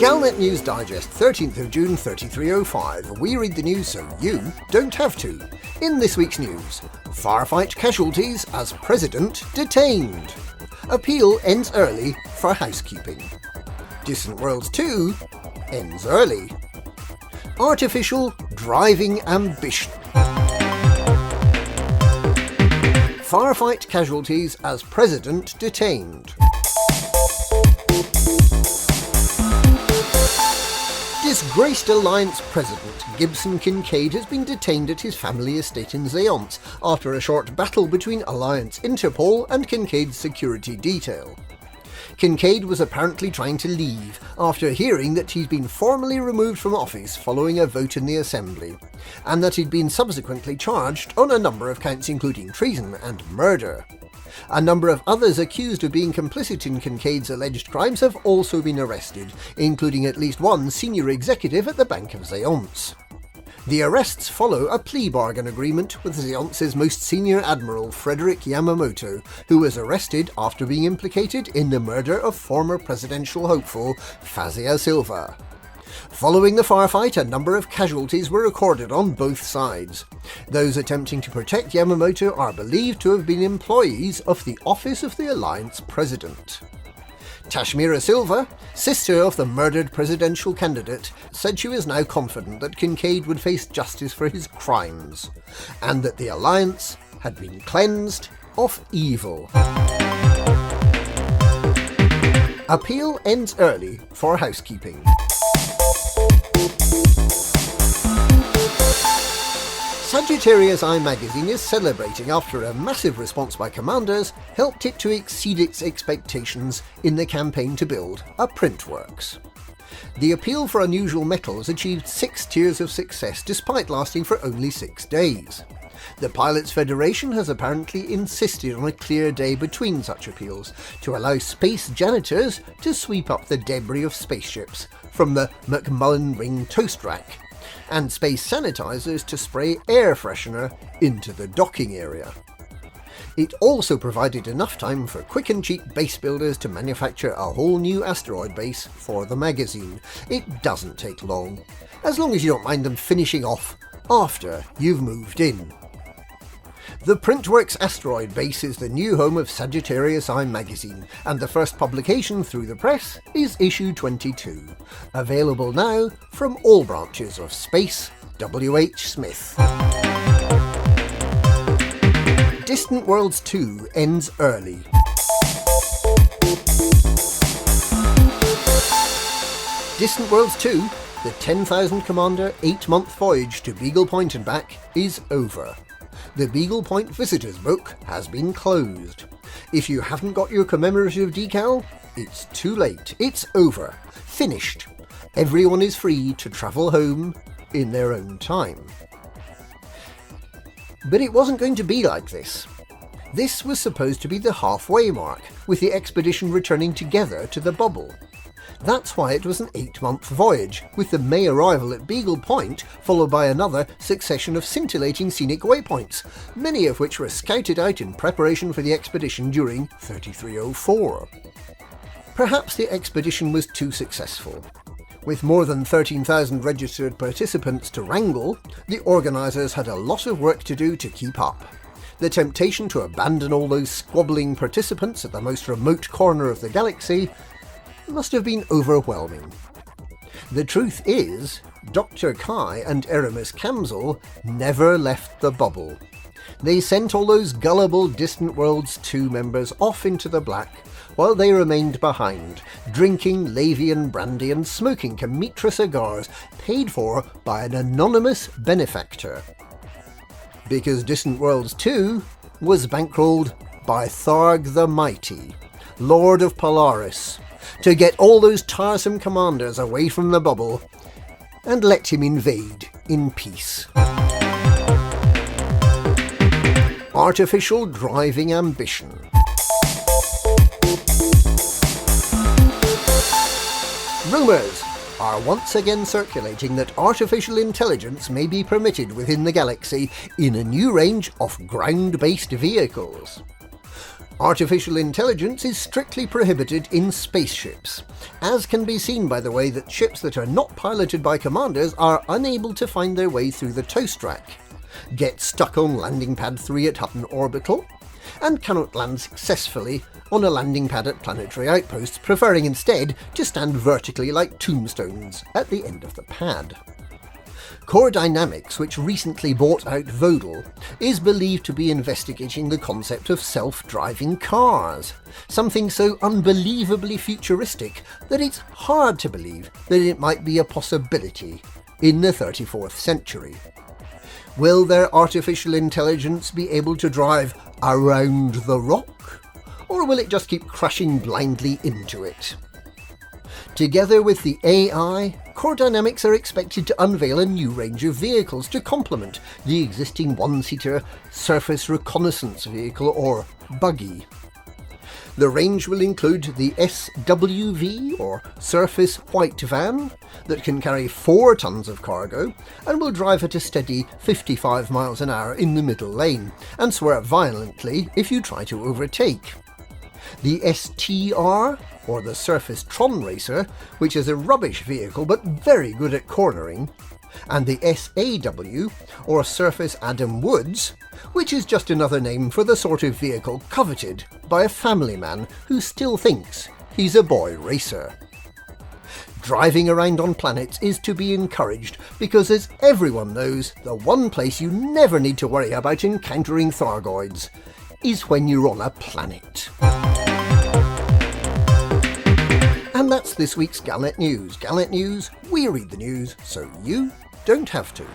Galnet News Digest, 13th of June 3305. We read the news so you don't have to. In this week's news, Firefight Casualties as President detained. Appeal ends early for Housekeeping. Distant Worlds 2 ends early. Artificial driving ambition. Firefight Casualties as President detained. Disgraced Alliance President Gibson Kincaid has been detained at his family estate in Zayance after a short battle between Alliance Interpol and Kincaid's security detail. Kincaid was apparently trying to leave after hearing that he'd been formally removed from office following a vote in the Assembly, and that he'd been subsequently charged on a number of counts including treason and murder. A number of others accused of being complicit in Kincaid's alleged crimes have also been arrested, including at least one senior executive at the Bank of Zayance. The arrests follow a plea bargain agreement with Zayance's most senior admiral Frederick Yamamoto, who was arrested after being implicated in the murder of former presidential hopeful Fazia Silva. Following the firefight, a number of casualties were recorded on both sides. Those attempting to protect Yamamoto are believed to have been employees of the Office of the Alliance President. Tashmira Silva, sister of the murdered presidential candidate, said she was now confident that Kincaid would face justice for his crimes, and that the alliance had been cleansed of evil. Appeal ends early for Housekeeping. Sagittarius Eye magazine is celebrating after a massive response by commanders helped it to exceed its expectations in the campaign to build a printworks. The appeal for unusual metals achieved 6 tiers of success despite lasting for only 6 days. The Pilots Federation has apparently insisted on a clear day between such appeals to allow space janitors to sweep up the debris of spaceships from the McMullen Ring toast rack, and space sanitizers to spray air freshener into the docking area. It also provided enough time for quick and cheap base builders to manufacture a whole new asteroid base for the magazine. It doesn't take long, as long as you don't mind them finishing off after you've moved in. The Printworks Asteroid Base is the new home of Sagittarius Eye magazine, and the first publication through the press is issue 22, available now from all branches of Space W.H. Smith. Distant Worlds 2 ends early. Distant Worlds 2, the 10,000 Commander 8-month voyage to Beagle Point and back, is over. The Beagle Point Visitors Book has been closed. If you haven't got your commemorative decal, it's too late. It's over. Finished. Everyone is free to travel home in their own time. But it wasn't going to be like this. This was supposed to be the halfway mark, with the expedition returning together to the bubble. That's why it was an 8-month voyage, with the May arrival at Beagle Point followed by another succession of scintillating scenic waypoints, many of which were scouted out in preparation for the expedition during 3304. Perhaps the expedition was too successful. With more than 13,000 registered participants to wrangle, the organisers had a lot of work to do to keep up. The temptation to abandon all those squabbling participants at the most remote corner of the galaxy must have been overwhelming. The truth is, Dr. Kai and Aramis Kamzel never left the bubble. They sent all those gullible Distant Worlds 2 members off into the black, while they remained behind, drinking Lavian brandy and smoking Kamitra cigars paid for by an anonymous benefactor. Because Distant Worlds 2 was bankrolled by Tharg the Mighty, Lord of Polaris, to get all those tiresome commanders away from the bubble and let him invade in peace. Artificial driving ambition. Rumours are once again circulating that artificial intelligence may be permitted within the galaxy in a new range of ground-based vehicles. Artificial intelligence is strictly prohibited in spaceships, as can be seen by the way that ships that are not piloted by commanders are unable to find their way through the toast rack, get stuck on landing pad 3 at Hutton Orbital, and cannot land successfully on a landing pad at planetary outposts, preferring instead to stand vertically like tombstones at the end of the pad. Core Dynamics, which recently bought out Vodal, is believed to be investigating the concept of self-driving cars, something so unbelievably futuristic that it's hard to believe that it might be a possibility in the 34th century. Will their artificial intelligence be able to drive around the rock, or will it just keep crashing blindly into it? Together with the AI, Core Dynamics are expected to unveil a new range of vehicles to complement the existing one-seater Surface Reconnaissance Vehicle, or buggy. The range will include the SWV, or Surface White Van, that can carry 4 tons of cargo and will drive at a steady 55 miles an hour in the middle lane and swerve violently if you try to overtake. The STR, or the Surface Tron Racer, which is a rubbish vehicle but very good at cornering, and the SAW, or Surface Adam Woods, which is just another name for the sort of vehicle coveted by a family man who still thinks he's a boy racer. Driving around on planets is to be encouraged because, as everyone knows, the one place you never need to worry about encountering Thargoids is when you're on a planet. And that's this week's Galnet News. Galnet News, we read the news so you don't have to.